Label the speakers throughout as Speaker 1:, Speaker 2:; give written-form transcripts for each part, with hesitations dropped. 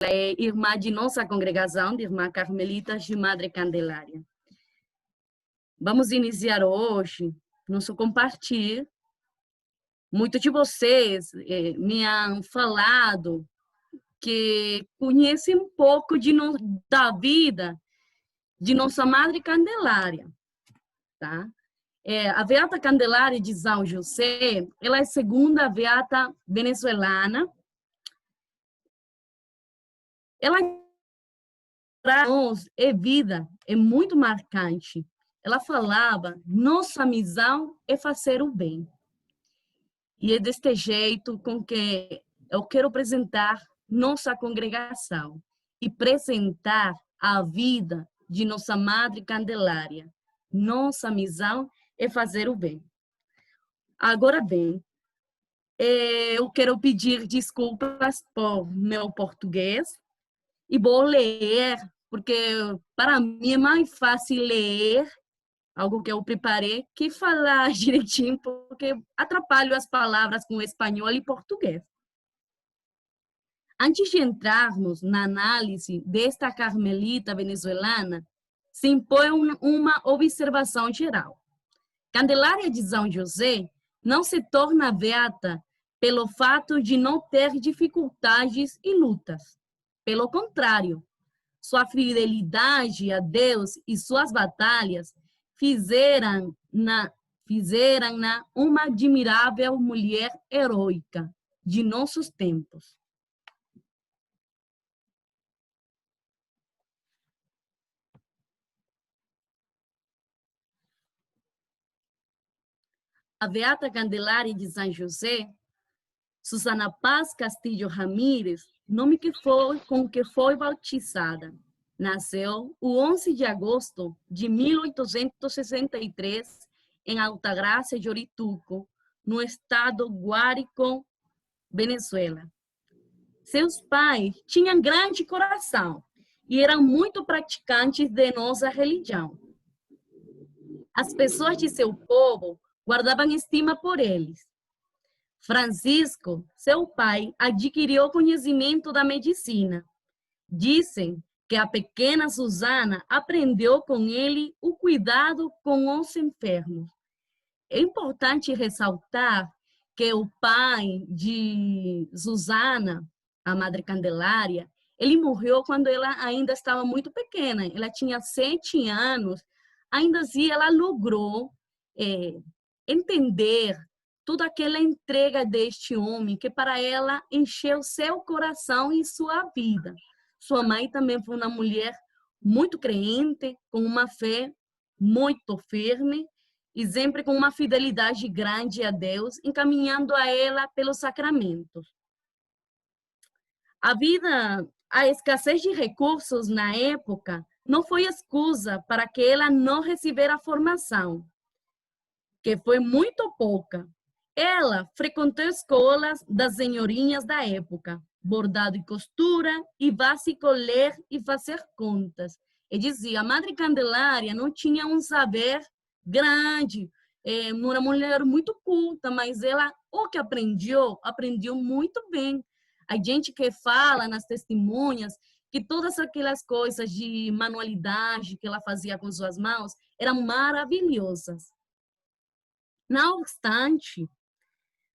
Speaker 1: é irmã de nossa congregação, de Irmã Carmelitas de Madre Candelária. Vamos iniciar hoje nosso compartilho. Muitos de vocês me han falado que conhecem um pouco da vida de nossa Madre Candelária, tá? A Beata Candelária de São José, ela é a segunda beata venezuelana. Ela para nós é vida, é muito marcante. Ela falava: nossa missão é fazer o bem. E é deste jeito com que eu quero apresentar nossa congregação e apresentar a vida de nossa Madre Candelária. Nossa missão é fazer o bem. Agora bem, eu quero pedir desculpas por meu português e vou ler, porque para mim é mais fácil ler algo que eu preparei que falar direitinho, porque atrapalho as palavras com espanhol e português. Antes de entrarmos na análise desta carmelita venezuelana, se impõe uma observação geral. Candelária de São José não se torna beata pelo fato de não ter dificuldades e lutas. Pelo contrário, sua fidelidade a Deus e suas batalhas fizeram-na uma admirável mulher heroica de nossos tempos. A Beata Candelária de São José, Susana Paz Castillo Ramírez, nome com que foi batizada, nasceu o 11 de agosto de 1863 em Altagracia de Orituco, no estado Guárico, Venezuela. Seus pais tinham grande coração e eram muito praticantes de nossa religião. As pessoas de seu povo guardavam estima por eles. Francisco, seu pai, adquiriu conhecimento da medicina. Dizem que a pequena Susana aprendeu com ele o cuidado com os enfermos. É importante ressaltar que o pai de Susana, a Madre Candelária, ele morreu quando ela ainda estava muito pequena. Ela tinha 7 anos. Ainda assim, ela logrou entender toda aquela entrega deste homem que para ela encheu seu coração e sua vida. Sua mãe também foi uma mulher muito crente, com uma fé muito firme e sempre com uma fidelidade grande a Deus, encaminhando a ela pelos sacramentos. A escassez de recursos na época não foi excusa para que ela não recebera a formação, que foi muito pouca. Ela frequentou escolas das senhorinhas da época, bordado e costura, e básico ler e fazer contas. E dizia, a Madre Candelária não tinha um saber grande, uma mulher muito culta, mas ela, o que aprendeu muito bem. A gente que fala nas testemunhas que todas aquelas coisas de manualidade que ela fazia com suas mãos eram maravilhosas. Não obstante,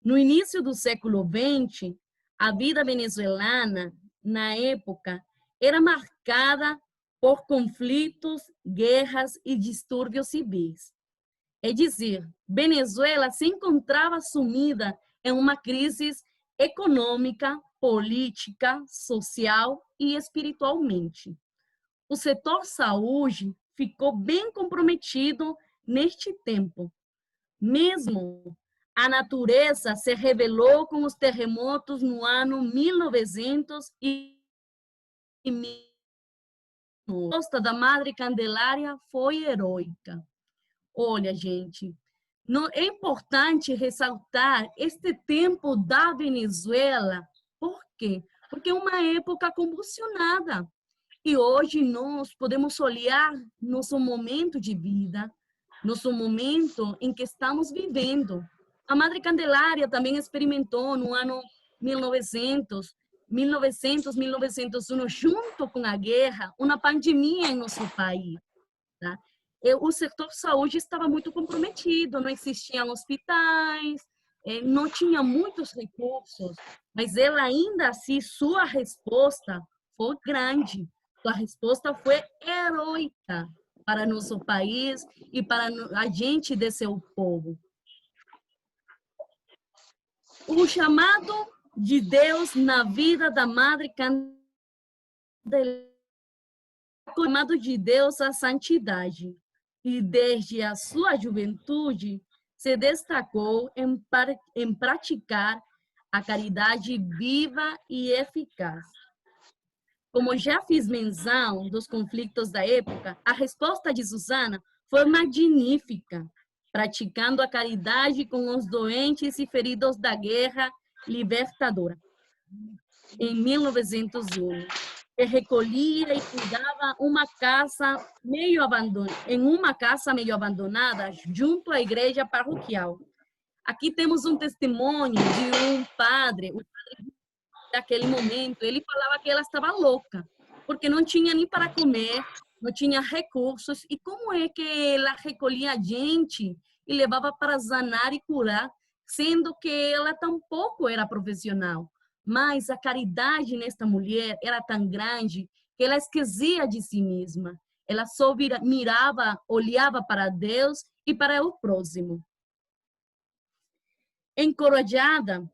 Speaker 1: no início do século XX, a vida venezuelana, na época, era marcada por conflitos, guerras e distúrbios civis. É dizer, Venezuela se encontrava sumida em uma crise econômica, política, social e espiritualmente. O setor saúde ficou bem comprometido neste tempo. Mesmo a natureza se revelou com os terremotos no ano 1900 e a resposta da Madre Candelária foi heroica. Olha, gente, é importante ressaltar este tempo da Venezuela. Por quê? Porque é uma época convulsionada. E hoje nós podemos olhar nosso momento de vida, nosso momento em que estamos vivendo. A Madre Candelária também experimentou no ano 1900 1900, 1901, junto com a guerra, uma pandemia em nosso país. Tá? O setor saúde estava muito comprometido, não existiam hospitais, não tinha muitos recursos, mas ela ainda assim, sua resposta foi grande, sua resposta foi heróica para nosso país e para a gente de seu povo. O chamado de Deus na vida da Madre Candelária, o chamado de Deus à santidade, e desde a sua juventude se destacou em praticar a caridade viva e eficaz. Como já fiz menção dos conflitos da época, a resposta de Susana foi magnífica, praticando a caridade com os doentes e feridos da guerra libertadora. Em 1901, que recolhia e cuidava em uma casa meio abandonada, junto à igreja parroquial. Aqui temos um testemunho de um padre, o padre daquele momento. Ele falava que ela estava louca, porque não tinha nem para comer, não tinha recursos. E como é que ela recolhia a gente e levava para sanar e curar, sendo que ela tampouco era profissional? Mas a caridade nesta mulher era tão grande que ela esquecia de si mesma. Ela só mirava, olhava para Deus e para o próximo. Encorajada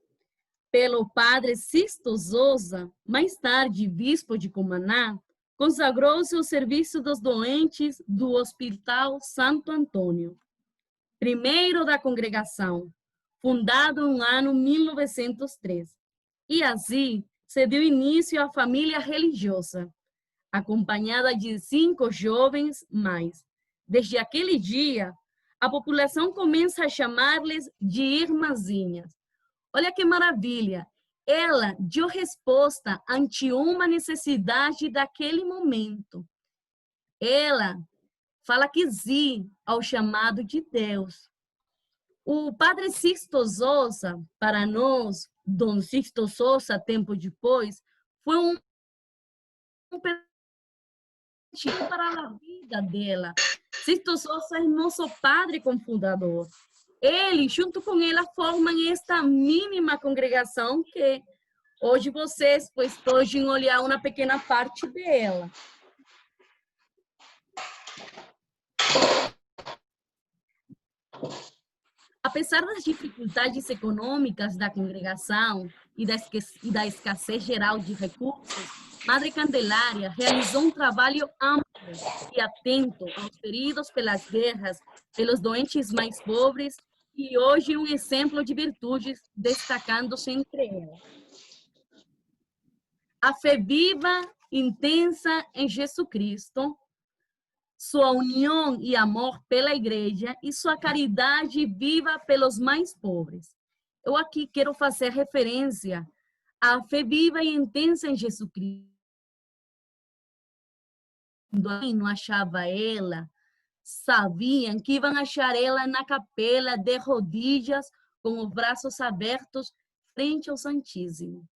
Speaker 1: pelo padre Sisto Souza, mais tarde bispo de Cumaná, consagrou-se ao serviço dos doentes do Hospital Santo Antônio, primeiro da congregação, fundado no ano 1903. E assim se deu início à família religiosa, acompanhada de 5 jovens mais. Desde aquele dia, a população começa a chamar-lhes de irmãzinhas. Olha que maravilha! Ela deu resposta ante uma necessidade daquele momento. Ela fala que sim ao chamado de Deus. O padre Sixto Souza, para nós, Dom Sixto Souza, tempo depois, foi um presente para a vida dela. Sixto Souza é nosso padre confundador. Ele, junto com ela, formam esta mínima congregação que hoje vocês podem olhar uma pequena parte dela. Apesar das dificuldades econômicas da congregação e da escassez geral de recursos, Madre Candelária realizou um trabalho amplo e atento aos feridos pelas guerras, pelos doentes mais pobres, e hoje um exemplo de virtudes destacando-se entre elas. A fé viva, intensa em Jesus Cristo, sua união e amor pela igreja e sua caridade viva pelos mais pobres. Eu aqui quero fazer referência à fé viva e intensa em Jesus Cristo. Quando não achava ela, sabiam que iam achar ela na capela de rodilhas, com os braços abertos, frente ao Santíssimo.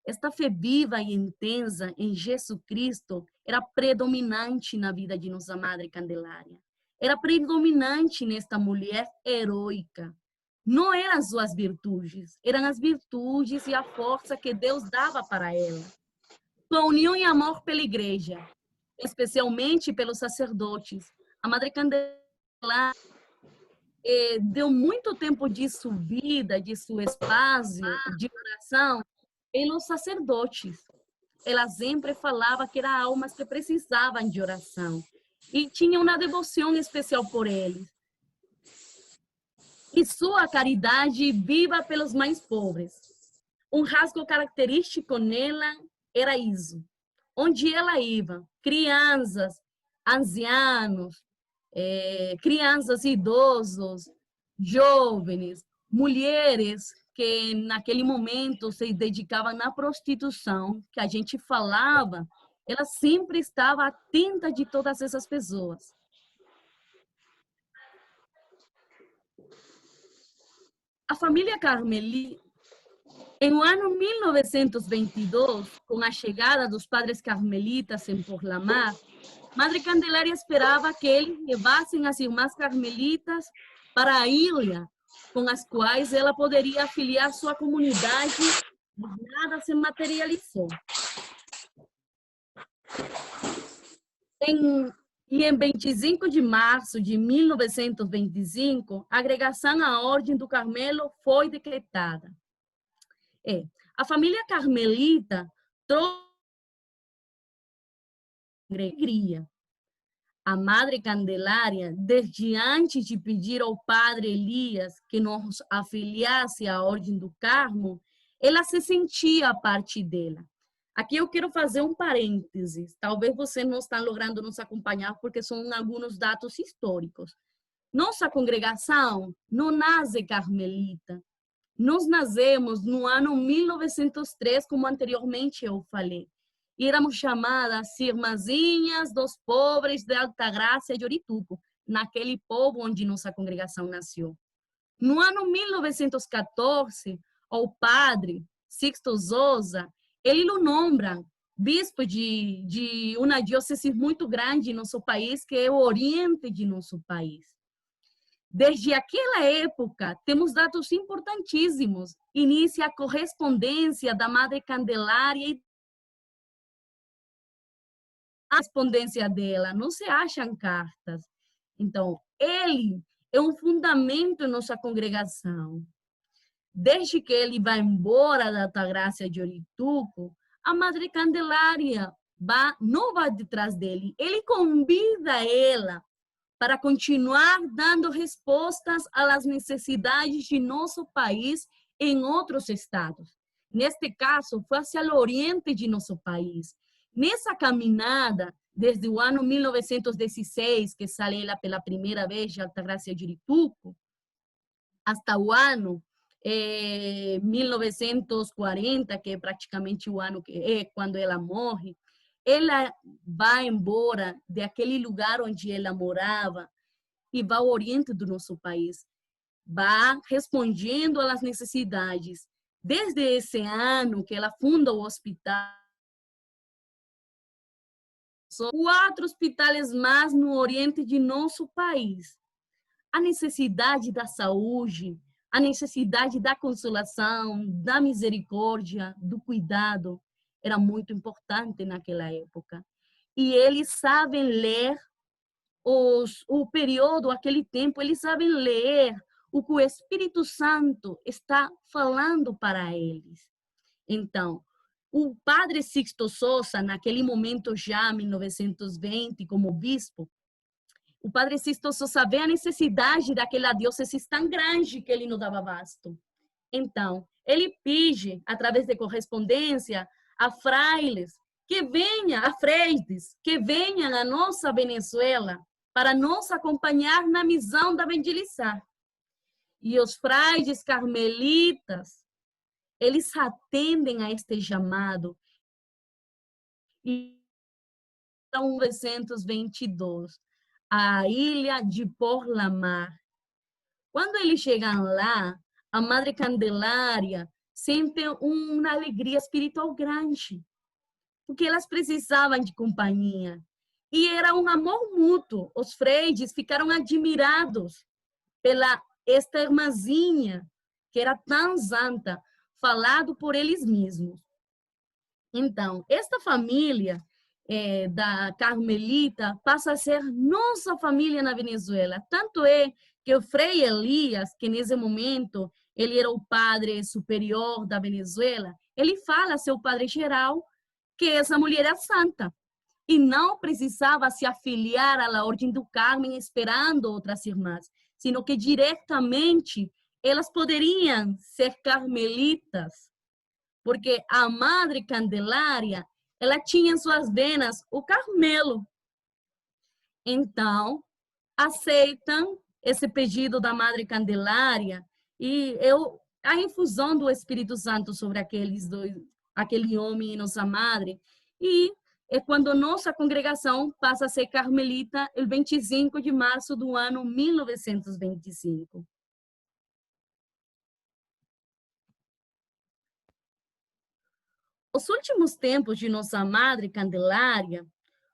Speaker 1: Esta fé viva e intensa em Jesus Cristo era predominante na vida de nossa Madre Candelária. Era predominante nesta mulher heróica. Não eram suas virtudes, eram as virtudes e a força que Deus dava para ela. Sua união e amor pela igreja, especialmente pelos sacerdotes. A Madre Candelária deu muito tempo de sua vida, de seu espaço, de oração, pelos sacerdotes. Ela sempre falava que eram almas que precisavam de oração e tinha uma devoção especial por eles. E sua caridade viva pelos mais pobres. Um rasgo característico nela era isso. Onde ela ia, crianças, ancianos, crianças, idosos, jovens, mulheres que naquele momento se dedicavam na prostituição, que a gente falava, ela sempre estava atenta de todas essas pessoas. A família Carmelita Em o ano 1922, com a chegada dos padres carmelitas em Porlamar, Madre Candelaria esperava que eles levassem as irmãs carmelitas para a ilha, com as quais ela poderia afiliar sua comunidade, mas nada se materializou. Em 25 de março de 1925, a agregação à Ordem do Carmelo foi decretada. A família carmelita trouxe alegria. A Madre Candelária, desde antes de pedir ao Padre Elias que nos afiliasse à Ordem do Carmo, ela se sentia parte dela. Aqui eu quero fazer um parênteses. Talvez você não está logrando nos acompanhar porque são alguns dados históricos. Nossa congregação não nasce carmelita. Nós nascemos no ano 1903, como anteriormente eu falei. E éramos chamadas Irmãzinhas dos Pobres de Altagracia de Orituco, naquele povo onde nossa congregação nasceu. No ano 1914, o padre Sixto Sousa, ele o nombra bispo de uma diocese muito grande em nosso país, que é o oriente de nosso país. Desde aquela época, temos dados importantíssimos. Inicia a correspondência da Madre Candelária e a correspondência dela, não se acham cartas. Então, ele é um fundamento em nossa congregação. Desde que ele vai embora da Altagracia de Orituco, a Madre Candelária não vai detrás dele. Ele convida ela para continuar dando respostas às necessidades de nosso país em outros estados. Neste caso, foi hacia o oriente de nosso país. Nessa caminhada, desde o ano 1916, que sale ela pela primeira vez de Altagracia de Orituco, hasta o ano 1940, que é praticamente o ano que é quando ela morre, ela vai embora daquele lugar onde ela morava e vai ao oriente do nosso país, vai respondendo às necessidades. Desde esse ano que ela funda o hospital, são 4 hospitais mais no oriente de nosso país. A necessidade da saúde, a necessidade da consolação, da misericórdia, do cuidado, era muito importante naquela época. E eles sabem ler o período, aquele tempo, eles sabem ler o que o Espírito Santo está falando para eles. Então, o padre Sixto Sousa, naquele momento já, 1920, como bispo, o padre Sixto Sousa vê a necessidade daquela diocese tão grande que ele não dava abasto. Então, ele pede, através de correspondência, a frailes que venham, a freites, que venham à nossa Venezuela para nos acompanhar na missão da evangelizar. E os frades carmelitas, eles atendem a este chamado. E em 1922, a ilha de Porlamar. Quando eles chegam lá, a Madre Candelária sente uma alegria espiritual grande, porque elas precisavam de companhia. E era um amor mútuo. Os frades ficaram admirados pela esta irmãzinha, que era tão santa, falado por eles mesmos. Então, esta família da Carmelita passa a ser nossa família na Venezuela. Tanto é que o Frei Elias, que nesse momento ele era o padre superior da Venezuela, ele fala a seu padre geral que essa mulher é santa e não precisava se afiliar à Ordem do Carmo esperando outras irmãs, sino que diretamente elas poderiam ser carmelitas, porque a Madre Candelária, ela tinha em suas venas o Carmelo. Então, aceitam esse pedido da Madre Candelária e a infusão do Espírito Santo sobre aquele homem e nossa Madre. E é quando nossa congregação passa a ser carmelita el 25 de março do ano 1925. Os últimos tempos de nossa Madre Candelária,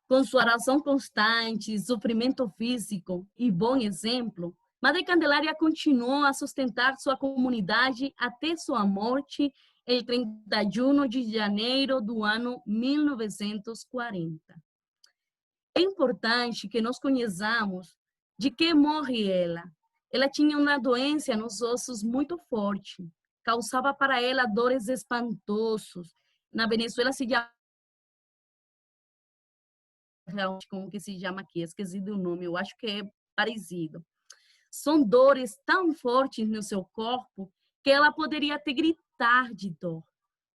Speaker 1: com sua oração constante, sofrimento físico e bom exemplo, Madre Candelária continuou a sustentar sua comunidade até sua morte em 31 de janeiro do ano 1940. É importante que nós conheçamos de que morre ela. Ela tinha uma doença nos ossos muito forte, causava para ela dores espantosas. Na Venezuela se chama, como que se chama aqui? Esqueci do nome, eu acho que é parecido. São dores tão fortes no seu corpo que ela poderia até gritar de dor.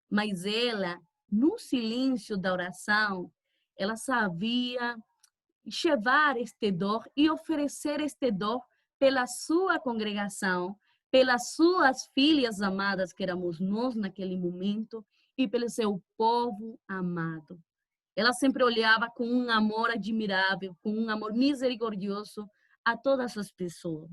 Speaker 1: Mas ela, no silêncio da oração, ela sabia levar este dor e oferecer este dor pela sua congregação, pelas suas filhas amadas, que éramos nós naquele momento, e pelo seu povo amado. Ela sempre olhava com um amor admirável, com um amor misericordioso a todas as pessoas.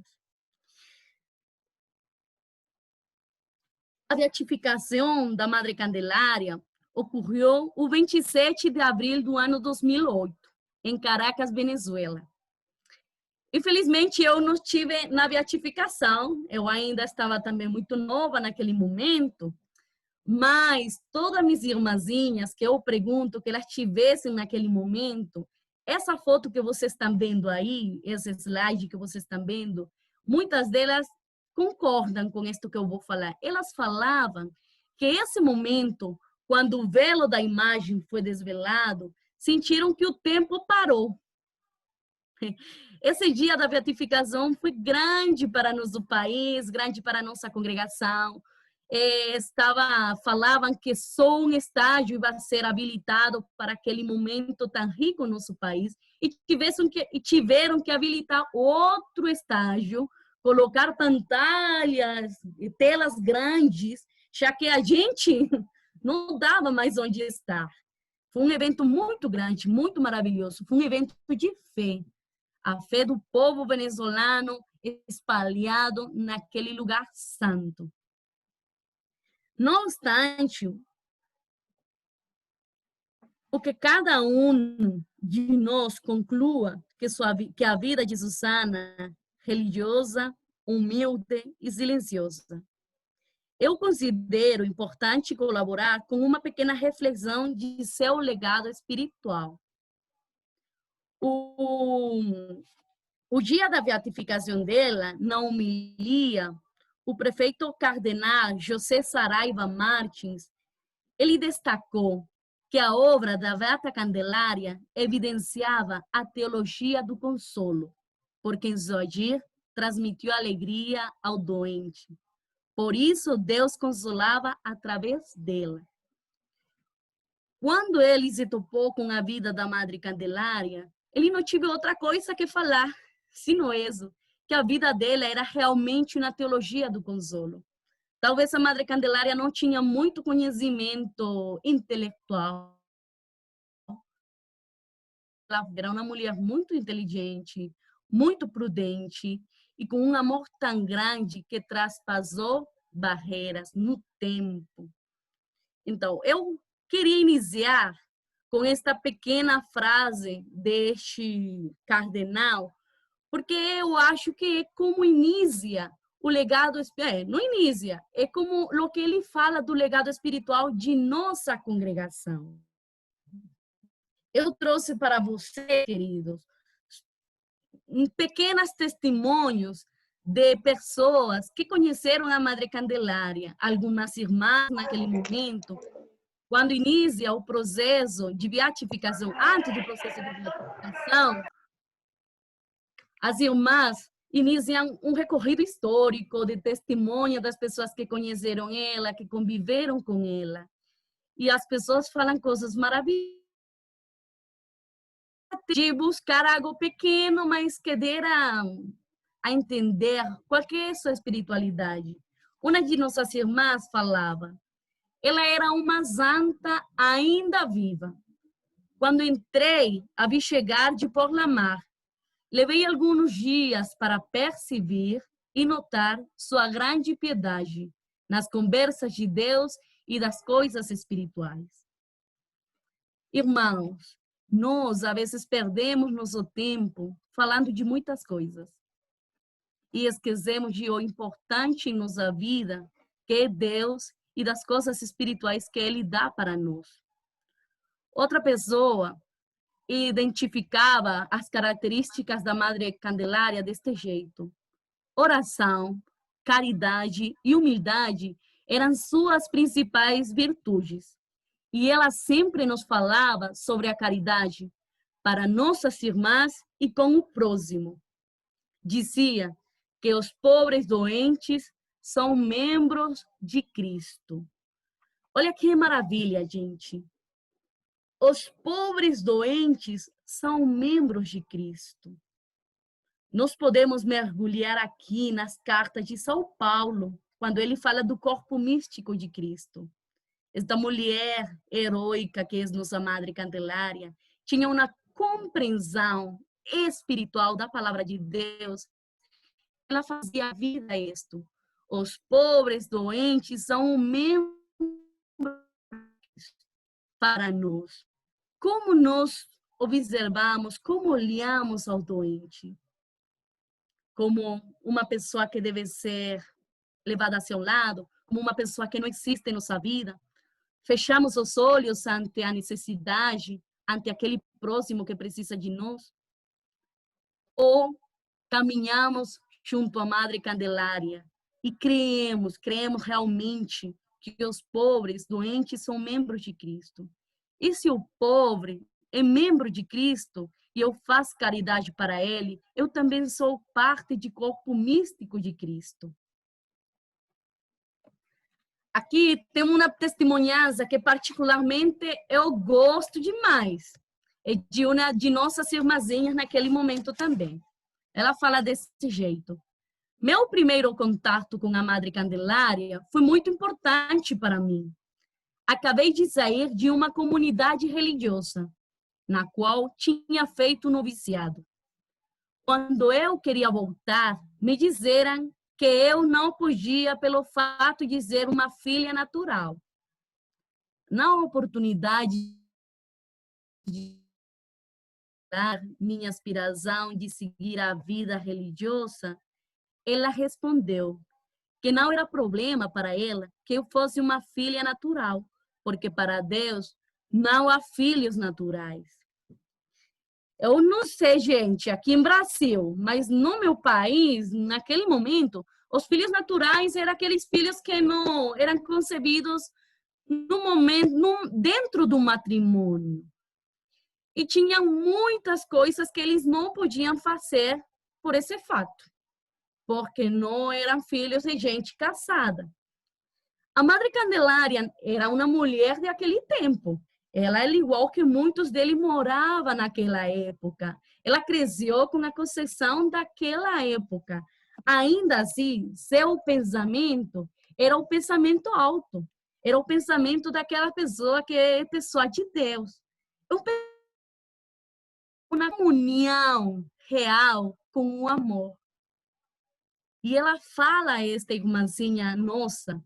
Speaker 1: A beatificação da Madre Candelária ocorreu o 27 de abril do ano 2008, em Caracas, Venezuela. Infelizmente, eu não estive na beatificação, eu ainda estava também muito nova naquele momento, mas todas minhas irmãzinhas que eu pergunto que elas tivessem naquele momento, essa foto que vocês estão vendo aí, esse slide que vocês estão vendo, muitas delas concordam com isto que eu vou falar. Elas falavam que esse momento, quando o velo da imagem foi desvelado, sentiram que o tempo parou. Esse dia da beatificação foi grande para nosso país, grande para a nossa congregação. Falavam que só um estágio ia ser habilitado para aquele momento tão rico no nosso país e tiveram que habilitar outro estágio, colocar pantalhas e telas grandes, já que a gente não dava mais onde estar. Foi um evento muito grande, muito maravilhoso. Foi um evento de fé. A fé do povo venezuelano espalhado naquele lugar santo. Não obstante, o que cada um de nós conclua que a vida de Susana, religiosa, humilde e silenciosa. Eu considero importante colaborar com uma pequena reflexão de seu legado espiritual. O dia da beatificação dela, na homilia, o prefeito cardenal José Saraiva Martins, ele destacou que a obra da Beata Candelária evidenciava a teologia do consolo, porque em seu agir transmitiu alegria ao doente. Por isso, Deus consolava através dela. Quando ele se topou com a vida da Madre Candelária, ele não teve outra coisa que falar, senão isso, que a vida dela era realmente uma teologia do consolo. Talvez a Madre Candelária não tinha muito conhecimento intelectual. Ela era uma mulher muito inteligente, muito prudente e com um amor tão grande que traspassou barreiras no tempo. Então, eu queria iniciar com esta pequena frase deste cardenal, porque eu acho que é como inicia o legado, não inicia, é como o que ele fala do legado espiritual de nossa congregação. Eu trouxe para vocês, queridos, pequenos testemunhos de pessoas que conheceram a Madre Candelária, algumas irmãs naquele momento, quando inicia o processo de beatificação, antes do processo de beatificação, as irmãs iniciam um recorrido histórico de testemunho das pessoas que conheceram ela, que conviveram com ela. E as pessoas falam coisas maravilhosas, de buscar algo pequeno, mas que dera a entender qual que é a sua espiritualidade. Uma de nossas irmãs falava, ela era uma santa ainda viva. Quando entrei, a vi chegar de por la mar. Levei alguns dias para perceber e notar sua grande piedade nas conversas de Deus e das coisas espirituais. Irmãos, nós às vezes perdemos nosso tempo falando de muitas coisas e esquecemos de o importante em nossa vida, que é Deus e das coisas espirituais que Ele dá para nós. Outra pessoa identificava as características da Madre Candelária deste jeito: oração, caridade e humildade eram suas principais virtudes. E ela sempre nos falava sobre a caridade para nossas irmãs e com o próximo. Dizia que os pobres doentes são membros de Cristo. Olha que maravilha, gente. Os pobres doentes são membros de Cristo. Nós podemos mergulhar aqui nas cartas de São Paulo, quando ele fala do corpo místico de Cristo. Esta mulher heroica, que é nossa Madre Candelária, tinha uma compreensão espiritual da palavra de Deus. Ela fazia a vida isto. Os pobres doentes são membros para nós. Como nós observamos, como olhamos ao doente? Como uma pessoa que deve ser levada a seu lado, como uma pessoa que não existe em nossa vida? Fechamos os olhos ante a necessidade, ante aquele próximo que precisa de nós? Ou caminhamos junto à Madre Candelária e creemos realmente que os pobres, doentes, são membros de Cristo? E se o pobre é membro de Cristo e eu faço caridade para ele, eu também sou parte do corpo místico de Cristo. Aqui tem uma testemunhança que particularmente eu gosto demais. É de uma de nossas irmãzinhas naquele momento também. Ela fala desse jeito: meu primeiro contato com a Madre Candelária foi muito importante para mim. Acabei de sair de uma comunidade religiosa, na qual tinha feito noviciado. Quando eu queria voltar, me disseram que eu não podia pelo fato de ser uma filha natural. Na oportunidade de dar minha aspiração de seguir a vida religiosa, ela respondeu que não era problema para ela que eu fosse uma filha natural, porque para Deus não há filhos naturais. Eu não sei, gente, aqui em Brasil, mas no meu país, naquele momento, os filhos naturais eram aqueles filhos que não eram concebidos no momento, dentro do matrimônio. E tinha muitas coisas que eles não podiam fazer por esse fato, porque não eram filhos de gente casada. A Madre Candelária era uma mulher daquele tempo. Ela era igual que muitos deles moravam naquela época. Ela cresceu com a concepção daquela época. Ainda assim, seu pensamento era o pensamento alto. Era o pensamento daquela pessoa que é pessoa de Deus. Uma comunhão real com o amor. E ela fala a esta irmãzinha nossa,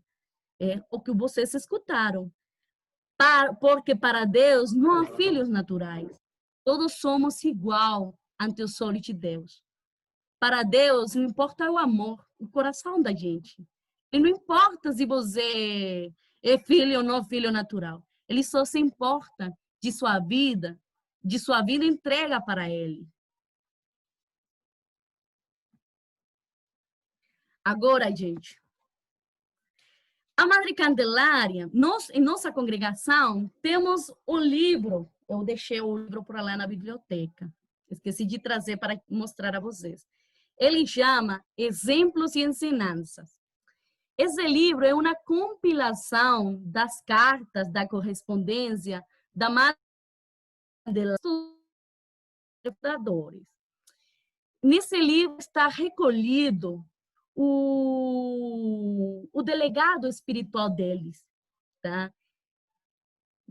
Speaker 1: o que vocês escutaram. Porque para Deus não há filhos naturais. Todos somos igual ante os olhos de Deus. Para Deus não importa o amor, o coração da gente. E não importa se você é filho ou não filho natural. Ele só se importa de sua vida entrega para ele. Agora, gente, a Madre Candelária, nós, em nossa congregação, temos o livro. Eu deixei o livro por lá na biblioteca. Esqueci de trazer para mostrar a vocês. Ele chama Exemplos e Ensinanças. Esse livro é uma compilação das cartas da correspondência da Madre Candelária. Nesse livro está recolhido o delegado espiritual deles, tá?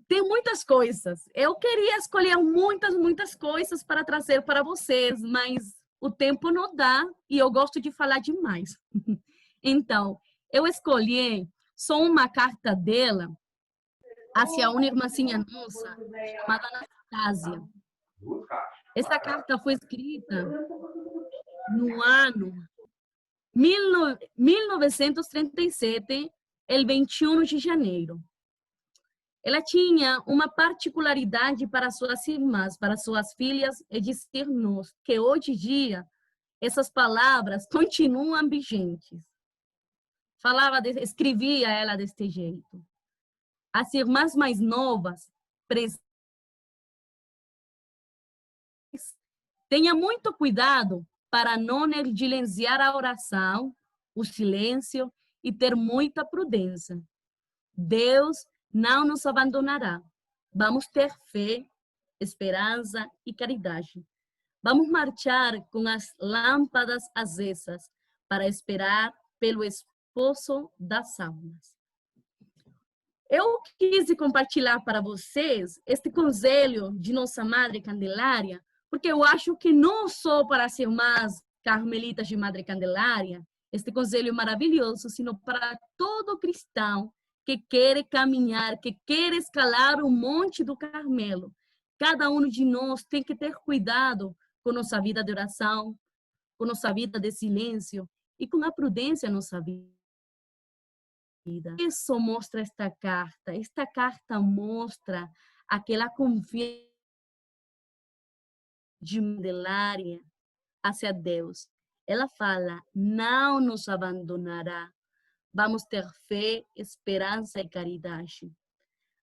Speaker 1: Tem muitas coisas. Eu queria escolher muitas coisas para trazer para vocês, mas o tempo não dá e eu gosto de falar demais. Então, eu escolhi só uma carta dela hacia uma irmãzinha nossa chamada Anastasia. Essa carta foi escrita no ano 1937, el 21 de janeiro. Ela tinha uma particularidade para suas irmãs, para suas filhas, é dizer-nos que hoje em dia essas palavras continuam vigentes. Escrevia ela deste jeito. As irmãs mais novas, tenha muito cuidado para não negligenciar a oração, o silêncio e ter muita prudência. Deus não nos abandonará. Vamos ter fé, esperança e caridade. Vamos marchar com as lâmpadas acesas para esperar pelo esposo das almas. Eu quis compartilhar para vocês este conselho de Nossa Madre Candelária, porque eu acho que não só para as irmãs carmelitas de Madre Candelária, este conselho maravilhoso, sino para todo cristão que quer caminhar, que quer escalar o Monte do Carmelo. Cada um de nós tem que ter cuidado com nossa vida de oração, com nossa vida de silêncio e com a prudência na nossa vida. Isso mostra esta carta. Esta carta mostra aquela confiança de Candelária hacia Deus. Ela fala, não nos abandonará. Vamos ter fé, esperança e caridade.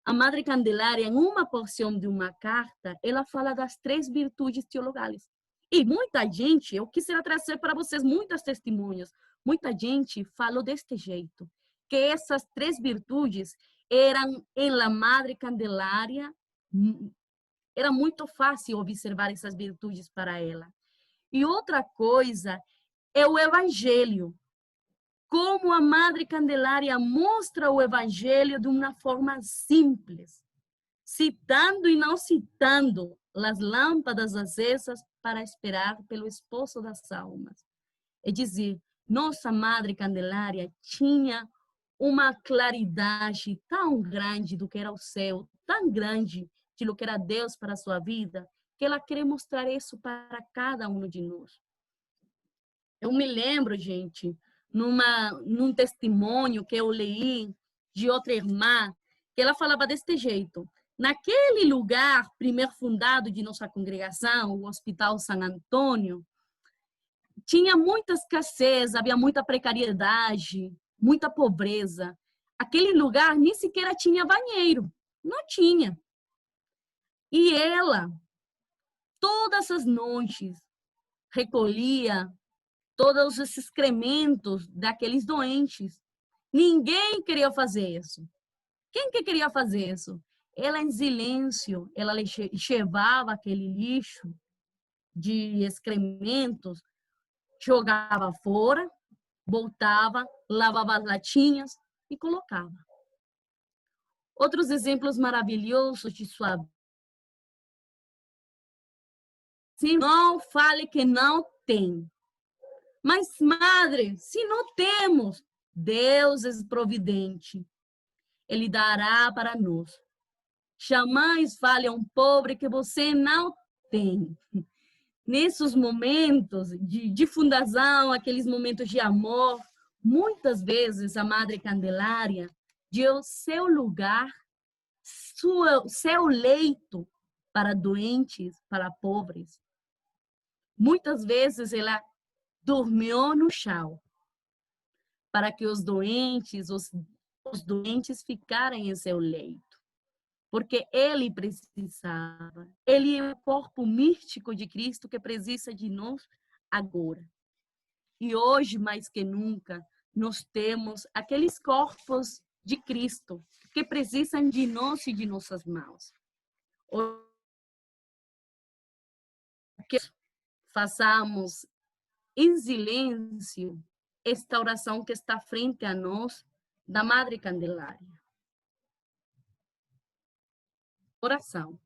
Speaker 1: A Madre Candelária, em uma porção de uma carta, ela fala das 3 virtudes teologais. E muita gente, eu quisiera trazer para vocês muitos testemunhos, muita gente falou deste jeito, que essas 3 virtudes eram em la Madre Candelária, era muito fácil observar essas virtudes para ela. E outra coisa é o Evangelho. Como a Madre Candelária mostra o Evangelho de uma forma simples, citando e não citando as lâmpadas acesas para esperar pelo esposo das almas. É dizer, nossa Madre Candelária tinha uma claridade tão grande do que era o céu, tão grande de lo que era Deus para a sua vida, que ela quer mostrar isso para cada um de nós. Eu me lembro, gente, num testemunho que eu li de outra irmã, que ela falava deste jeito. Naquele lugar, primeiro fundado de nossa congregação, o Hospital San Antônio, tinha muita escassez, havia muita precariedade, muita pobreza. Aquele lugar nem sequer tinha banheiro, não tinha. E ela, todas as noites, recolhia todos os excrementos daqueles doentes. Ninguém queria fazer isso. Quem que queria fazer isso? Ela em silêncio, ela levava aquele lixo de excrementos, jogava fora, voltava, lavava as latinhas e colocava. Outros exemplos maravilhosos de sua vida. Não fale que não tem. Mas, madre, se não temos, Deus é providente. Ele dará para nós. Jamais fale a um pobre que você não tem. Nesses momentos de fundação, aqueles momentos de amor, muitas vezes a Madre Candelária deu seu lugar, seu leito para doentes, para pobres. Muitas vezes ela dormiu no chão para que os doentes ficarem em seu leito. Porque ele precisava. Ele é o corpo místico de Cristo que precisa de nós agora. E hoje, mais que nunca, nós temos aqueles corpos de Cristo que precisam de nós e de nossas mãos. Que façamos em silêncio esta oração que está frente a nós da Madre Candelária. Oração.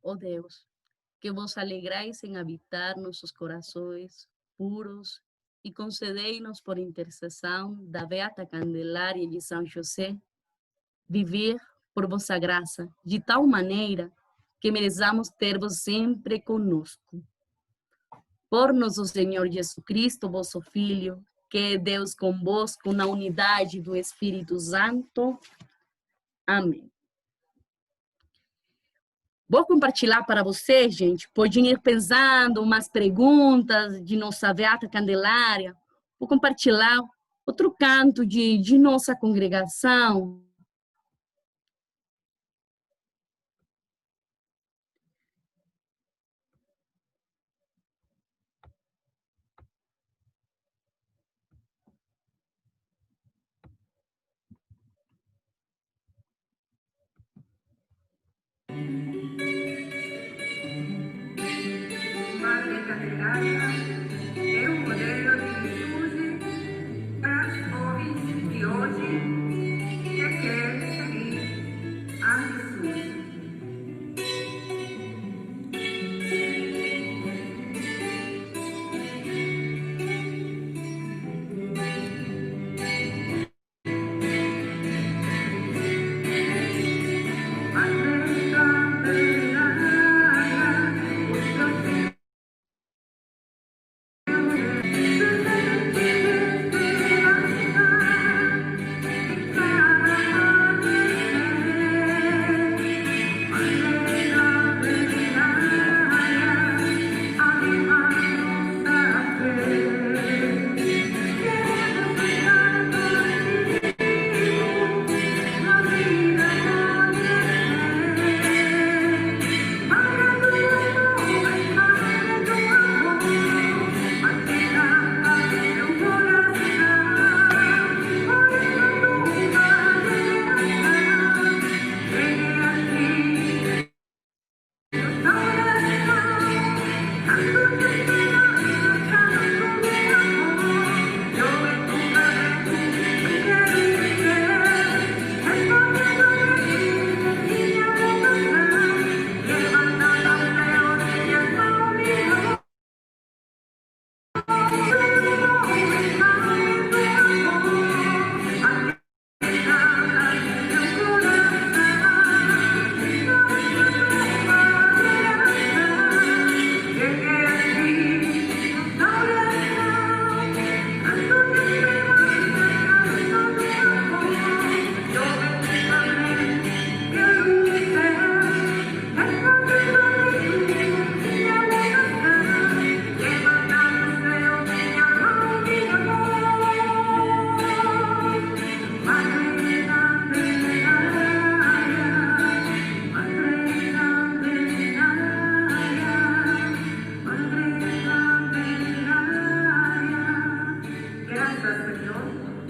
Speaker 1: ó Deus, que vos alegrais em habitar nossos corações puros e concedei-nos por intercessão da Beata Candelária de São José, viver por vossa graça, de tal maneira que mereçamos ter-vos sempre conosco. Por nosso Senhor Jesus Cristo, vosso Filho, que é Deus convosco na unidade do Espírito Santo. Amém. Vou compartilhar para vocês, gente, podem ir pensando umas perguntas de nossa Beata Candelária. Vou compartilhar outro canto de nossa congregação.
Speaker 2: Madre Candelária é um modelo de virtude para os jovens de hoje que querem seguir a Jesus.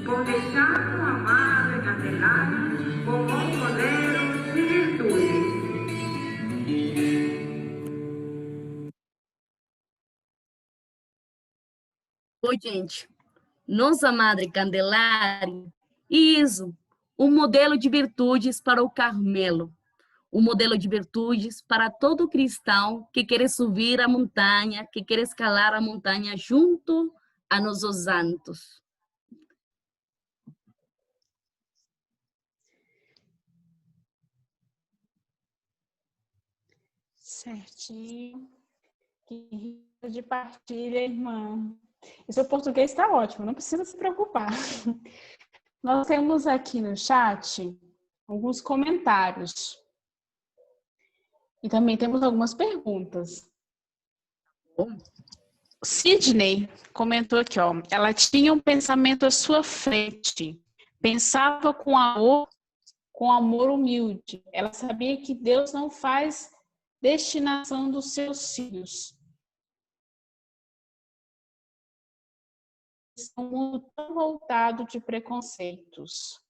Speaker 2: Por deixar uma Madre Candelária como um modelo de virtudes.
Speaker 1: Oi, gente, nossa Madre Candelária, isso, um modelo de virtudes para o Carmelo, um modelo de virtudes para todo cristão que quer subir a montanha, que quer escalar a montanha junto a nossos santos.
Speaker 3: Certinho. Que de partilha, irmã. E seu português está ótimo, não precisa se preocupar. Nós temos aqui no chat alguns comentários. E também temos algumas perguntas.
Speaker 1: Bom.
Speaker 3: Sidney comentou aqui, ó. Ela tinha um pensamento à sua frente. Pensava com amor humilde. Ela sabia que Deus não faz destinação dos seus filhos. Um mundo tão voltado de preconceitos.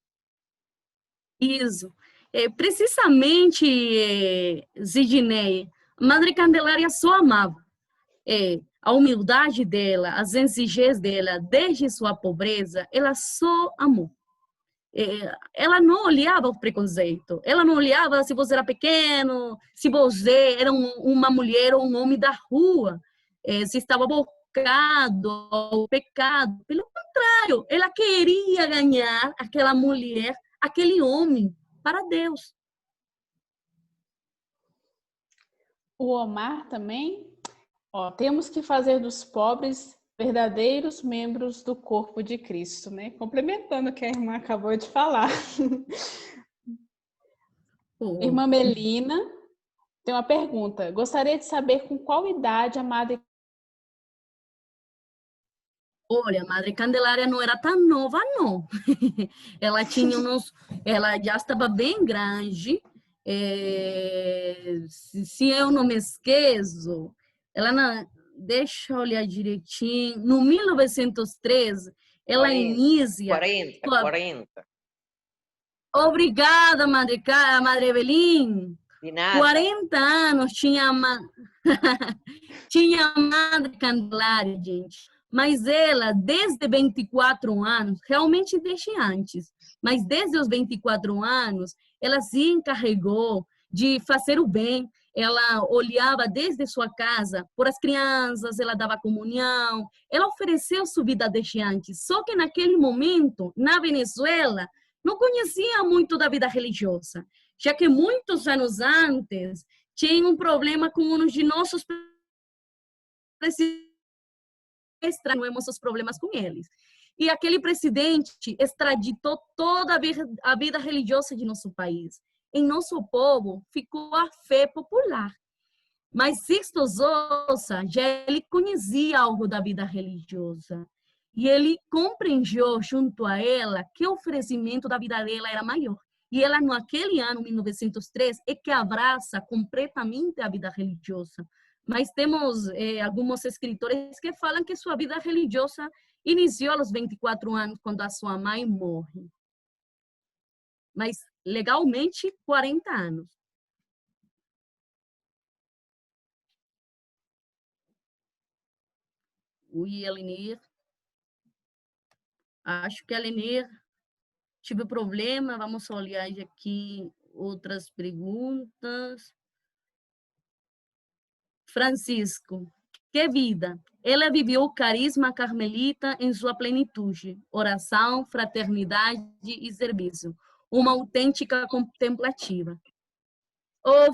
Speaker 1: Isso. Precisamente, Sidney, Madre Candelária só amava. A humildade dela, a sencillez dela, desde sua pobreza, ela só amou. ela não olhava o preconceito, ela não olhava se você era pequeno, se você era uma mulher ou um homem da rua, se estava abocado ao pecado. Pelo contrário, ela queria ganhar aquela mulher, aquele homem, para Deus.
Speaker 3: O Omar também, temos que fazer dos pobres verdadeiros membros do corpo de Cristo, né? Complementando o que a irmã acabou de falar. Irmã Melina tem uma pergunta. Gostaria de saber com qual idade a Madre...
Speaker 1: Olha, a Madre Candelária não era tão nova, não. Ela já estava bem grande. Se eu não me esqueço, deixa eu olhar direitinho. No 1913, ela
Speaker 4: 40,
Speaker 1: inicia.
Speaker 4: 40.
Speaker 1: Obrigada, Madre Evelyn.
Speaker 4: De nada.
Speaker 1: 40 anos tinha tinha a Madre Candelária, gente. Mas ela, desde 24 anos, realmente desde antes, mas desde os 24 anos, ela se encarregou de fazer o bem. Ela olhava desde sua casa por as crianças, ela dava comunhão, ela ofereceu sua vida desde antes. Só que naquele momento, na Venezuela, não conhecia muito da vida religiosa, já que muitos anos antes tinha um problema com um de nossos presidentes, extraímos os problemas com eles. E aquele presidente extraditou toda a vida religiosa de nosso país. Em nosso povo ficou a fé popular. Mas Sixto Sosa já ele conhecia algo da vida religiosa. E ele compreendeu junto a ela que o oferecimento da vida dela era maior. E ela, naquele ano, 1903, é que abraça completamente a vida religiosa. Mas temos alguns escritores que falam que sua vida religiosa iniciou aos 24 anos, quando a sua mãe morre. Mas, legalmente, 40 anos. Ui, Elenir. Acho que a Elenir tive problema. Vamos olhar aqui outras perguntas. Francisco, que vida! Ela viveu o carisma carmelita em sua plenitude, oração, fraternidade e serviço. Uma autêntica contemplativa.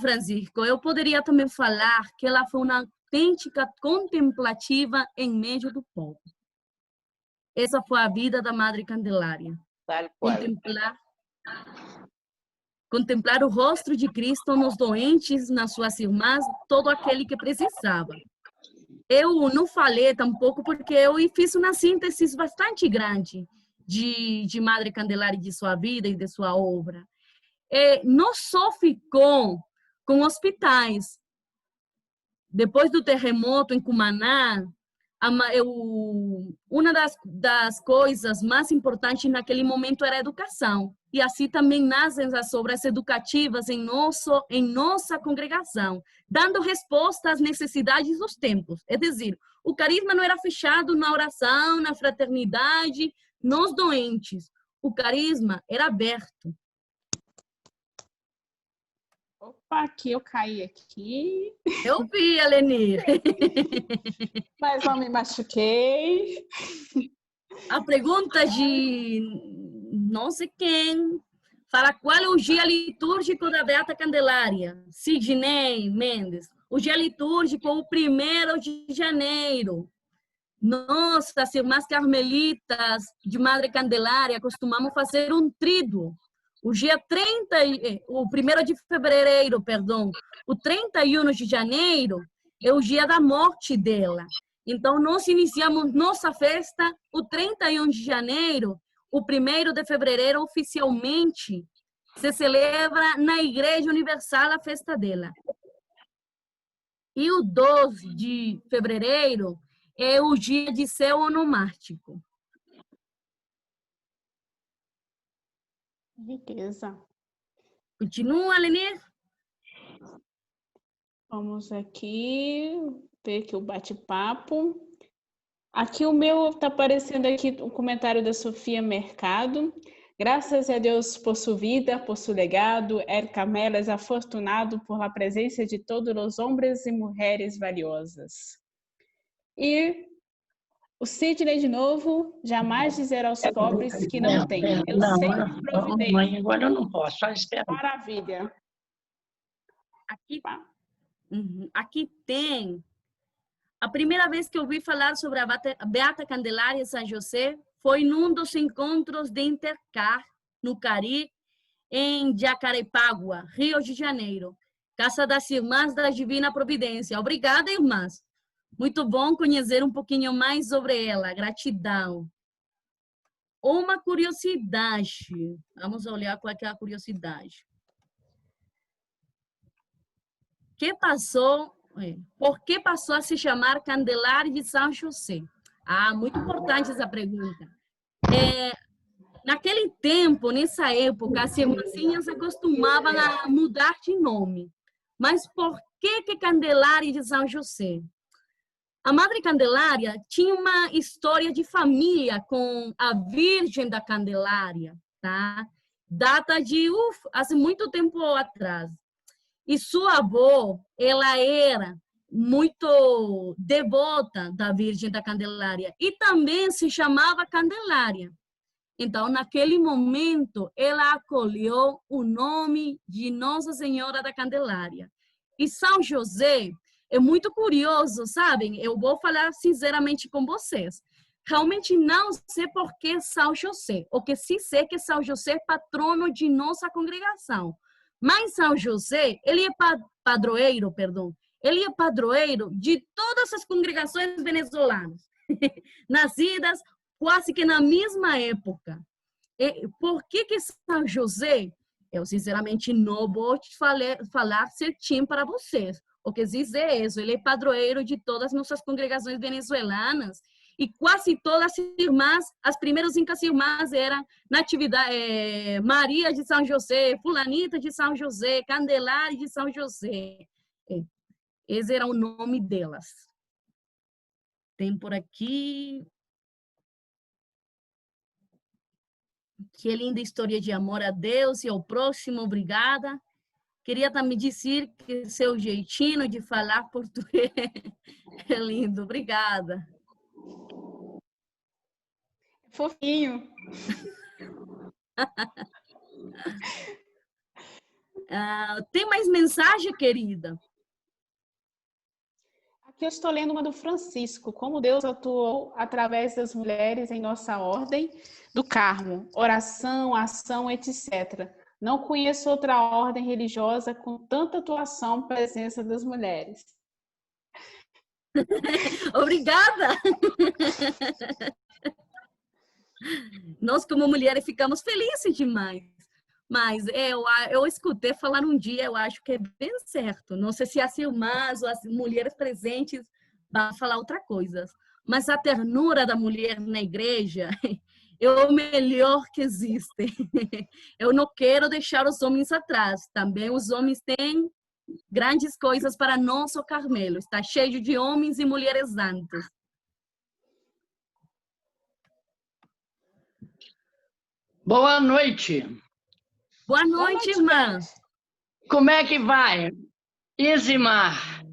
Speaker 1: Francisco, eu poderia também falar que ela foi uma autêntica contemplativa em meio do povo. Essa foi a vida da Madre Candelária.
Speaker 4: Tal qual.
Speaker 1: Contemplar o rosto de Cristo nos doentes, nas suas irmãs, todo aquele que precisava. Eu não falei tampouco porque eu fiz uma síntese bastante grande de Madre Candelária, de sua vida e de sua obra. Não só ficou com hospitais. Depois do terremoto em Cumaná, uma das coisas mais importantes naquele momento era a educação. E assim também nascem as obras educativas em nossa congregação, dando resposta às necessidades dos tempos. É dizer, o carisma não era fechado na oração, na fraternidade, nos doentes. O carisma era aberto.
Speaker 3: Opa, aqui eu caí aqui.
Speaker 1: Eu vi, Alenir.
Speaker 3: Mas não me machuquei.
Speaker 1: A pergunta de não sei quem fala qual é o dia litúrgico da Beata Candelária. Sidney Mendes. O dia litúrgico é o 1º de janeiro. Nós, as irmãs carmelitas de Madre Candelária, costumamos fazer um tríduo. O 1º de fevereiro, perdão, o 31 de janeiro é o dia da morte dela. Então, nós iniciamos nossa festa o 31 de janeiro, o 1º de fevereiro, oficialmente, se celebra na Igreja Universal a festa dela. E o 12 de fevereiro é o dia de seu onomástico.
Speaker 3: Riqueza.
Speaker 1: Continua, Lenir?
Speaker 3: Vamos aqui ver aqui o bate-papo. Aqui o meu está aparecendo aqui o comentário da Sofia Mercado. Graças a Deus por sua vida, por seu legado. El Carmelo es afortunado por la presença de todos os homens e mulheres valiosas. E o Sidney, de novo, jamais dizer aos pobres que não tem. Eu sempre providencio.
Speaker 5: Mãe, agora eu não posso, só espera.
Speaker 3: Maravilha.
Speaker 1: Aqui tem... A primeira vez que eu ouvi falar sobre a Beata Candelária São José foi num dos encontros de Intercar, no Cari, em Jacarepaguá, Rio de Janeiro. Casa das Irmãs da Divina Providência. Obrigada, irmãs. Muito bom conhecer um pouquinho mais sobre ela. Gratidão. Uma curiosidade. Vamos olhar qual é a curiosidade. Por que passou a se chamar Candelária de São José? Muito importante essa pergunta. Naquele tempo, nessa época, as irmãzinhas acostumavam a mudar de nome. Mas por que Candelária de São José? A Madre Candelária tinha uma história de família com a Virgem da Candelária, tá? Data de há muito tempo atrás. E sua avó, ela era muito devota da Virgem da Candelária e também se chamava Candelária. Então, naquele momento, ela acolheu o nome de Nossa Senhora da Candelária. E São José é muito curioso, sabem? Eu vou falar sinceramente com vocês. Realmente não sei por que São José. O que sim sei é que São José é patrono de nossa congregação. Mas São José, ele é padroeiro, ele é padroeiro de todas as congregações venezuelanas, nascidas quase que na mesma época. E por que São José? Eu, sinceramente, não vou te falar certinho para vocês. O que diz é isso, ele é padroeiro de todas as nossas congregações venezuelanas e quase todas as irmãs, as primeiras 5 irmãs eram Natividade, Maria de São José, Fulanita de São José, Candelária de São José. Esse era o nome delas. Tem por aqui... Que linda história de amor a Deus e ao próximo, obrigada. Queria também dizer que seu jeitinho de falar português é lindo, obrigada.
Speaker 3: Fofinho.
Speaker 1: Tem mais mensagem, querida?
Speaker 3: Aqui eu estou lendo uma do Francisco, como Deus atuou através das mulheres em nossa ordem do Carmo, oração, ação, etc. Não conheço outra ordem religiosa com tanta atuação e presença das mulheres.
Speaker 1: Obrigada! Nós, como mulheres, ficamos felizes demais. Mas eu escutei falar um dia, eu acho que é bem certo. Não sei se as irmãs ou as mulheres presentes vão falar outra coisa. Mas a ternura da mulher na igreja é o melhor que existe. Eu não quero deixar os homens atrás. Também os homens têm grandes coisas para nosso Carmelo. Está cheio de homens e mulheres santos.
Speaker 5: Boa noite.
Speaker 1: Boa noite, irmã.
Speaker 5: Como é que vai? Isimar,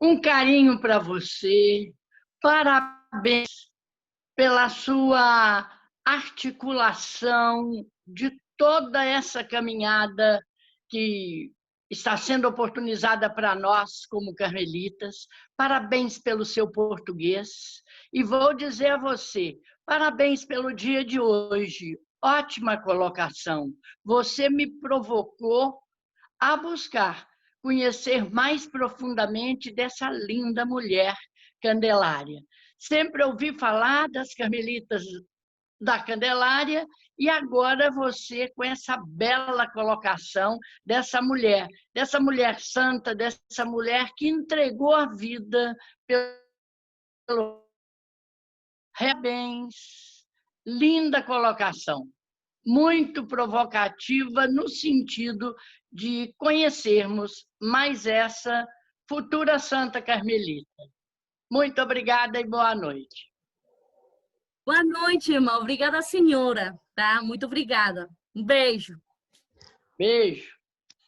Speaker 5: um carinho para você. Parabéns pela sua articulação de toda essa caminhada que está sendo oportunizada para nós como carmelitas. Parabéns pelo seu português. E vou dizer a você, parabéns pelo dia de hoje. Ótima colocação. Você me provocou a buscar conhecer mais profundamente dessa linda mulher Candelária. Sempre ouvi falar das carmelitas da Candelária e agora você com essa bela colocação dessa mulher santa, dessa mulher que entregou a vida pelo Parabéns. Linda colocação, muito provocativa no sentido de conhecermos mais essa futura Santa Carmelita. Muito obrigada e boa noite.
Speaker 1: Boa noite, irmã. Obrigada, senhora. Tá? Muito obrigada. Um beijo.
Speaker 5: Beijo.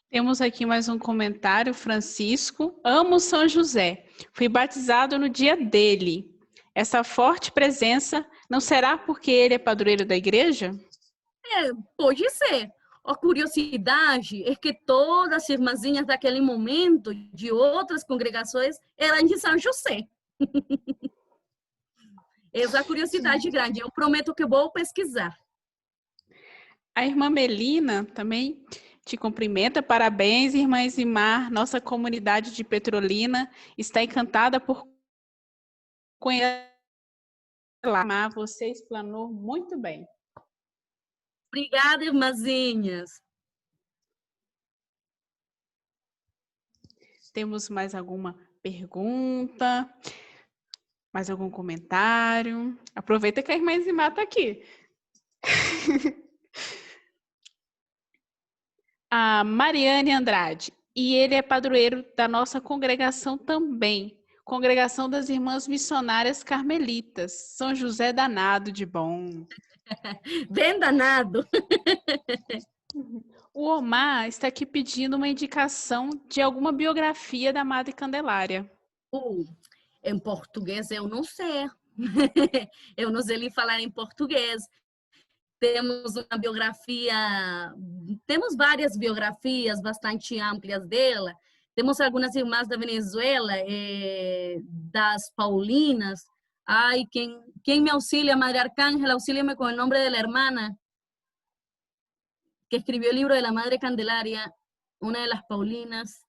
Speaker 3: Temos aqui mais um comentário, Francisco. Amo São José. Fui batizado no dia dele. Essa forte presença não será porque ele é padroeiro da igreja?
Speaker 1: Pode ser. A curiosidade é que todas as irmãzinhas daquele momento, de outras congregações, eram de São José. Essa é a curiosidade grande. Eu prometo que vou pesquisar.
Speaker 3: A irmã Melina também te cumprimenta. Parabéns, irmã Isimar. Nossa comunidade de Petrolina está encantada por conhecer. Você explanou muito bem.
Speaker 1: Obrigada, irmãzinhas.
Speaker 3: Temos mais alguma pergunta? Mais algum comentário? Aproveita que a irmã Isimar está aqui. A Mariane Andrade. E ele é padroeiro da nossa congregação também. Congregação das Irmãs Missionárias Carmelitas. São José danado de bom.
Speaker 1: Bem danado.
Speaker 3: O Omar está aqui pedindo uma indicação de alguma biografia da Madre Candelária.
Speaker 1: Em português eu não sei. Eu não sei lhe falar em português. Temos uma biografia, temos várias biografias bastante amplas dela. Temos algumas irmãs da Venezuela, das Paulinas. Ai, quem me auxilia? Madre Arcángela, auxíliame con el nombre de la hermana que escribió el libro de la Madre Candelaria, una de las Paulinas.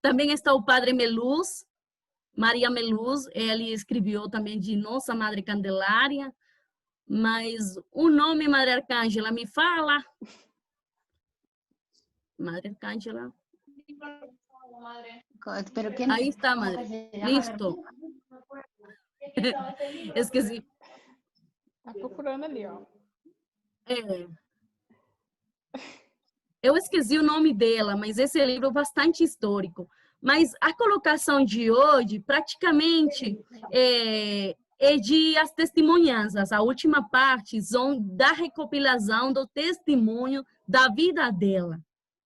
Speaker 1: Também está o Padre Meluz, Maria Meluz, ele escreveu também de Nossa Madre Candelária. Mas o nome Madre Arcângela me fala. Madre Arcângela. Aí está, madre. Listo. Esqueci.
Speaker 3: Tá procurando ali, ó.
Speaker 1: Eu esqueci o nome dela, mas esse livro é bastante histórico. Mas a colocação de hoje, praticamente, é de as testemunhanças. A última parte são da recopilação do testemunho da vida dela,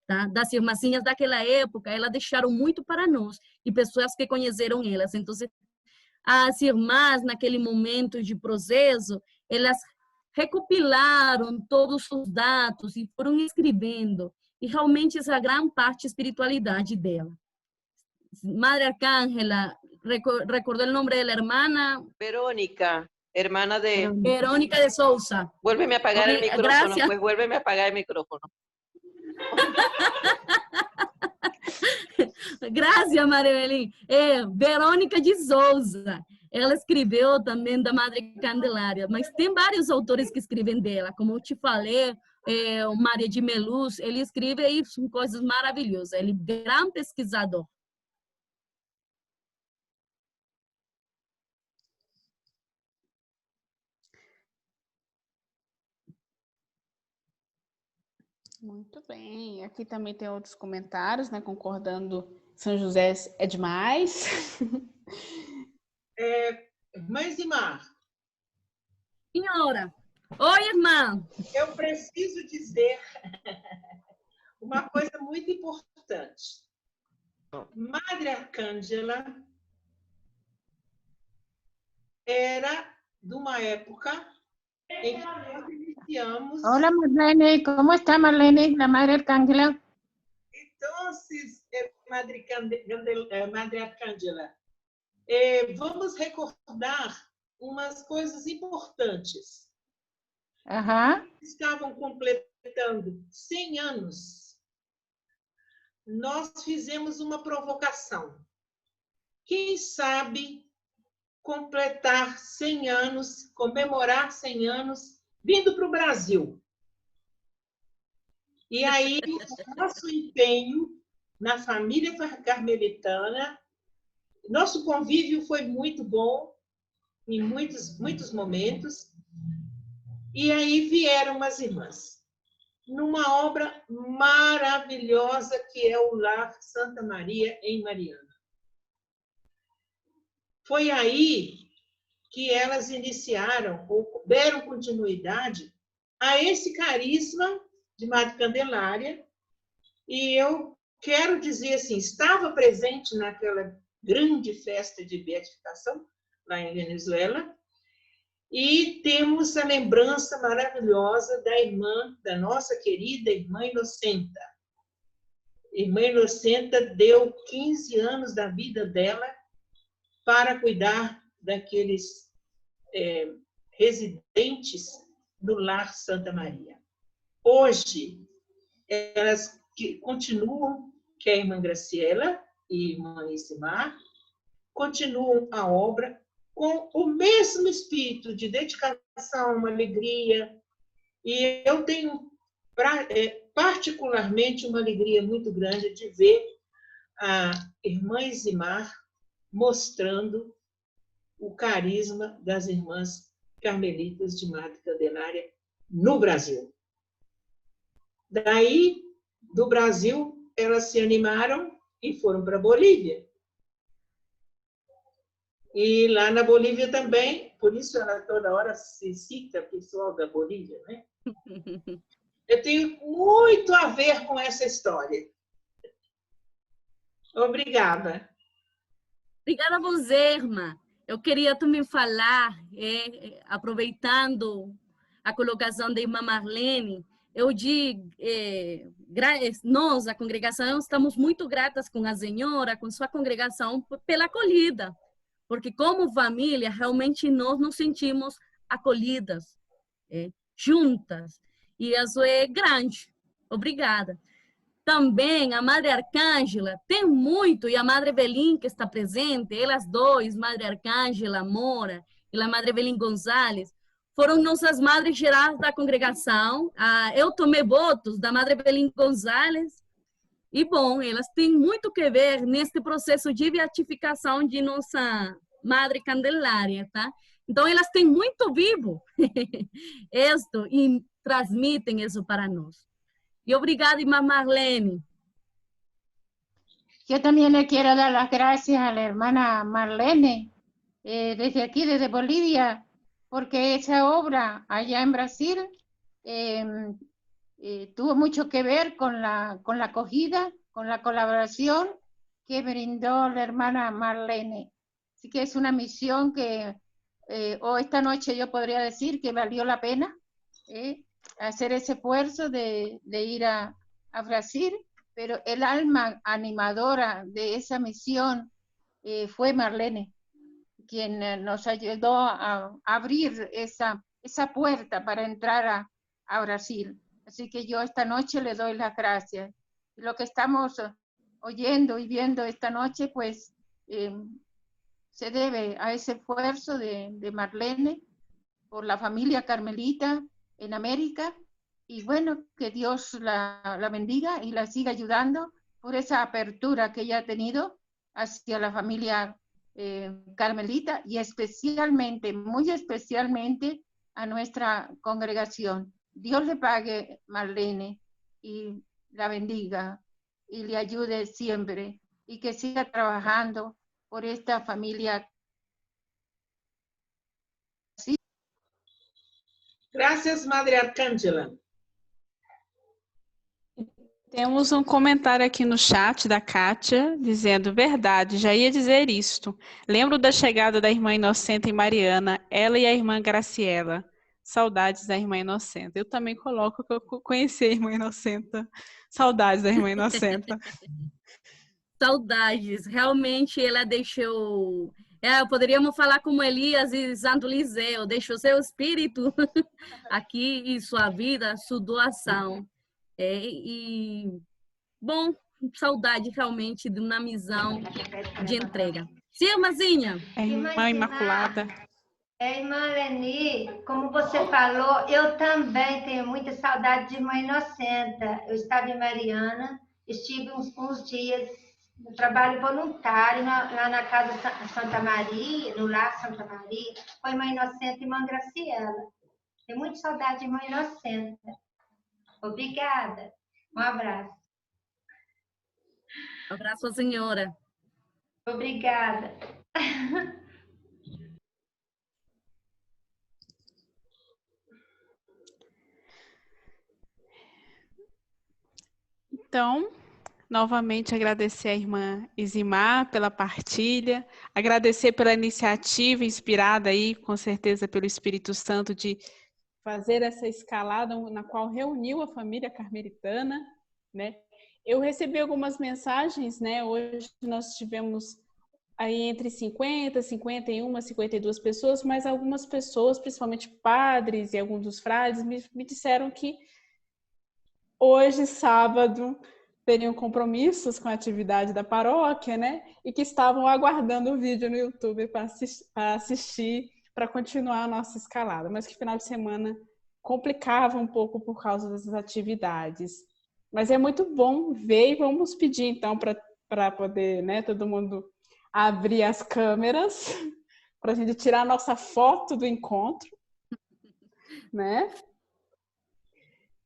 Speaker 1: tá? Das irmãzinhas daquela época, elas deixaram muito para nós e pessoas que conheceram elas. Então, as irmãs, naquele momento de processo, elas recopilaram todos os dados e foram escrevendo. E realmente essa é a grande parte da espiritualidade dela. Madre Arcángela, ¿recordó el nombre de la hermana?
Speaker 4: Verónica, hermana de...
Speaker 1: Verónica de Sousa.
Speaker 4: Vuélveme a apagar el micrófono,
Speaker 1: Gracias.
Speaker 4: pues vuélveme a apagar el micrófono.
Speaker 1: Graças, Marilene. Verônica de Souza. Ela escreveu também da Madre Candelária, mas tem vários autores que escrevem dela. Como eu te falei, o Maria de Meluz, ele escreve aí são coisas maravilhosas. Ele é um grande pesquisador.
Speaker 3: Muito bem. Aqui também tem outros comentários, né? Concordando, São José é demais.
Speaker 6: Irmã Isimar,
Speaker 1: Senhora. Oi, irmã.
Speaker 6: eu preciso dizer uma coisa muito importante. Madre Arcângela era de uma época em que nós iniciamos...
Speaker 7: Hola Marlene, ¿cómo está Marlene, la Madre Arcángela?
Speaker 6: Entonces, Madre Arcângela, vamos recordar umas coisas importantes.
Speaker 7: Ajá.
Speaker 6: Estavam completando 100 anos. Nós fizemos uma provocação. Quem sabe completar 100 anos, comemorar 100 anos, vindo para o Brasil. E aí, o nosso empenho na família carmelitana, nosso convívio foi muito bom, em muitos momentos, e aí vieram as irmãs, numa obra maravilhosa que é o Lar Santa Maria, em Mariana. Foi aí que elas iniciaram ou deram continuidade a esse carisma de Madre Candelária. E eu quero dizer assim, estava presente naquela grande festa de beatificação lá em Venezuela, e temos a lembrança maravilhosa da irmã, da nossa querida irmã Inocenta. Irmã Inocenta deu 15 anos da vida dela para cuidar daqueles residentes do Lar Santa Maria. Hoje, elas continuam, que é a irmã Graciela e a irmã Isimar, continuam a obra com o mesmo espírito de dedicação, uma alegria. E eu tenho particularmente uma alegria muito grande de ver a irmã Isimar mostrando o carisma das irmãs carmelitas de Madre Candelária no Brasil. Daí, do Brasil, elas se animaram e foram para a Bolívia. E lá na Bolívia também, por isso ela toda hora se cita o pessoal da Bolívia, né? Eu tenho muito a ver com essa história. Obrigada.
Speaker 1: Obrigada a você, irmã. Eu queria também falar, aproveitando a colocação da irmã Marlene, eu digo, nós, a congregação, estamos muito gratas com a senhora, com sua congregação, pela acolhida, porque como família, realmente nós nos sentimos acolhidas, juntas, e isso é grande. Obrigada. Também a Madre Arcângela tem muito, e a Madre Evelyn, que está presente, elas dois, Madre Arcângela Mora e a Madre Evelyn Gonzalez, foram nossas madres gerais da congregação. Eu tomei votos da Madre Evelyn Gonzalez, e bom, elas têm muito que ver neste processo de beatificação de nossa Madre Candelária, tá? Então, elas têm muito vivo isto e transmitem isso para nós. Y obrigada, irmã Marlene.
Speaker 7: Yo también le quiero dar las gracias a la hermana Marlene, desde aquí, desde Bolivia, porque esa obra allá en Brasil tuvo mucho que ver con la acogida, con la colaboración que brindó la hermana Marlene. Así que es una misión que esta noche yo podría decir que valió la pena hacer ese esfuerzo de ir a Brasil, pero el alma animadora de esa misión fue Marlene, quien nos ayudó a abrir esa puerta para entrar a Brasil. Así que yo esta noche le doy las gracias. Lo que estamos oyendo y viendo esta noche, pues se debe a ese esfuerzo de Marlene por la familia carmelita en América, y bueno, que Dios la bendiga y la siga ayudando por esa apertura que ella ha tenido hacia la familia carmelita, y especialmente, muy especialmente a nuestra congregación. Dios le pague, Marlene, y la bendiga y le ayude siempre, y que siga trabajando por esta familia.
Speaker 6: Graças, Madre Arcângela.
Speaker 3: Temos um comentário aqui no chat da Kátia, dizendo: verdade, já ia dizer isto. Lembro da chegada da irmã Inocenta e Mariana, ela e a irmã Graciela. Saudades da irmã Inocenta. Eu também coloco que eu conheci a irmã Inocenta. Saudades da irmã Inocenta.
Speaker 1: Saudades. Realmente ela deixou... poderíamos falar como Elias e Santo Liseu, deixou seu espírito aqui e sua vida, sua doação. Bom, saudade realmente de uma missão de entrega. Sim, irmãzinha?
Speaker 3: Irmã Imaculada.
Speaker 8: Irmã Leni, como você falou, eu também tenho muita saudade de Irmã Inocenta. Eu estava em Mariana, estive uns dias no trabalho voluntário lá na Casa Santa Maria, no Lar Santa Maria, com a Irmã Inocenta e Irmã Graciela. Tenho muita saudade de Irmã Inocenta. Obrigada. Um abraço.
Speaker 1: Um abraço, senhora.
Speaker 8: Obrigada.
Speaker 3: Então, novamente agradecer à irmã Isimar pela partilha, agradecer pela iniciativa inspirada aí, com certeza, pelo Espírito Santo de fazer essa escalada na qual reuniu a família carmelitana, né? Eu recebi algumas mensagens, né? Hoje nós tivemos aí entre 50, 51, 52 pessoas, mas algumas pessoas, principalmente padres e alguns dos frades, me disseram que hoje, sábado, teriam compromissos com a atividade da paróquia, né? E que estavam aguardando o vídeo no YouTube para assistir, para continuar a nossa escalada, mas que final de semana complicava um pouco por causa dessas atividades. Mas é muito bom ver e vamos pedir, então, para poder, né, todo mundo abrir as câmeras, para a gente tirar a nossa foto do encontro, né?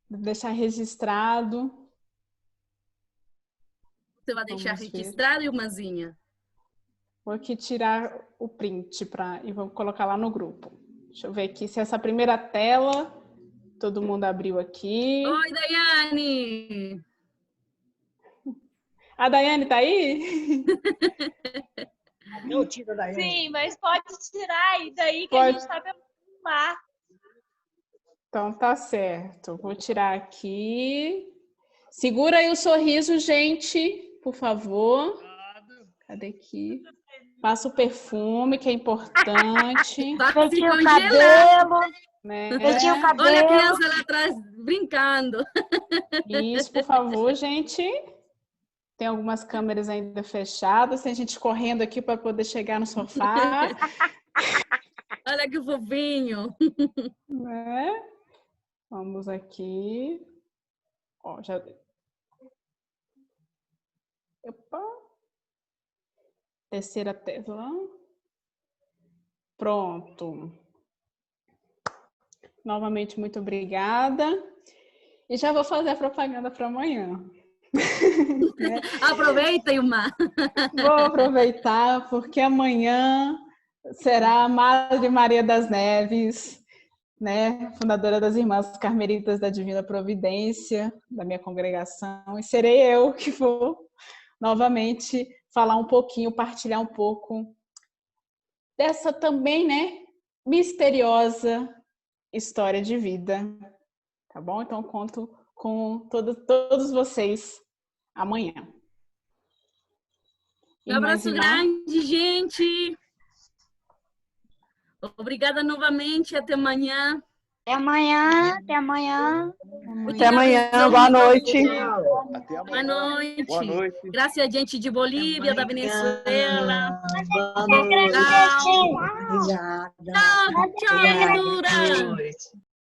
Speaker 3: Deixar registrado.
Speaker 1: Você vai deixar registrado, irmãzinha?
Speaker 3: Vou aqui tirar o print e vou colocar lá no grupo. Deixa eu ver aqui se essa primeira tela todo mundo abriu aqui.
Speaker 1: Oi, Daiane!
Speaker 3: A Daiane tá aí?
Speaker 5: Não tira da
Speaker 9: Sim, mas pode tirar e daí que
Speaker 3: Pode.
Speaker 9: a gente tá pelo mar.
Speaker 3: Então tá certo. Vou tirar aqui. Segura aí o sorriso, gente, por favor. Cadê aqui? Passa o perfume, que é importante.
Speaker 1: Vai se
Speaker 10: Meti o
Speaker 1: congelar.
Speaker 10: cabelo,
Speaker 3: Né?
Speaker 10: meti o cabelo.
Speaker 1: Olha a criança lá atrás brincando.
Speaker 3: Isso, por favor, gente. Tem algumas câmeras ainda fechadas. Tem gente correndo aqui para poder chegar no sofá.
Speaker 1: Olha que fofinho.
Speaker 3: Né? Vamos aqui. Ó, já... Opa. Terceira tela. Pronto. Novamente, muito obrigada. E já vou fazer a propaganda para amanhã.
Speaker 1: Aproveita, irmã.
Speaker 3: Vou aproveitar, porque amanhã será a Madre Maria das Neves, né? Fundadora das Irmãs Carmelitas da Divina Providência, da minha congregação. E serei eu que vou novamente falar um pouquinho, partilhar um pouco dessa também, né, misteriosa história de vida. Tá bom? Então, conto com todos vocês amanhã.
Speaker 1: Um abraço grande, gente. Obrigada novamente. Até amanhã.
Speaker 10: Até amanhã, até amanhã.
Speaker 1: Até
Speaker 11: amanhã, boa noite.
Speaker 5: Até
Speaker 1: Boa
Speaker 5: amanhã.
Speaker 1: noite.
Speaker 5: Boa noite.
Speaker 1: Graças a gente de Bolívia, da Venezuela.
Speaker 11: Boa noite.
Speaker 1: Tchau. Tchau, tchau, criatura.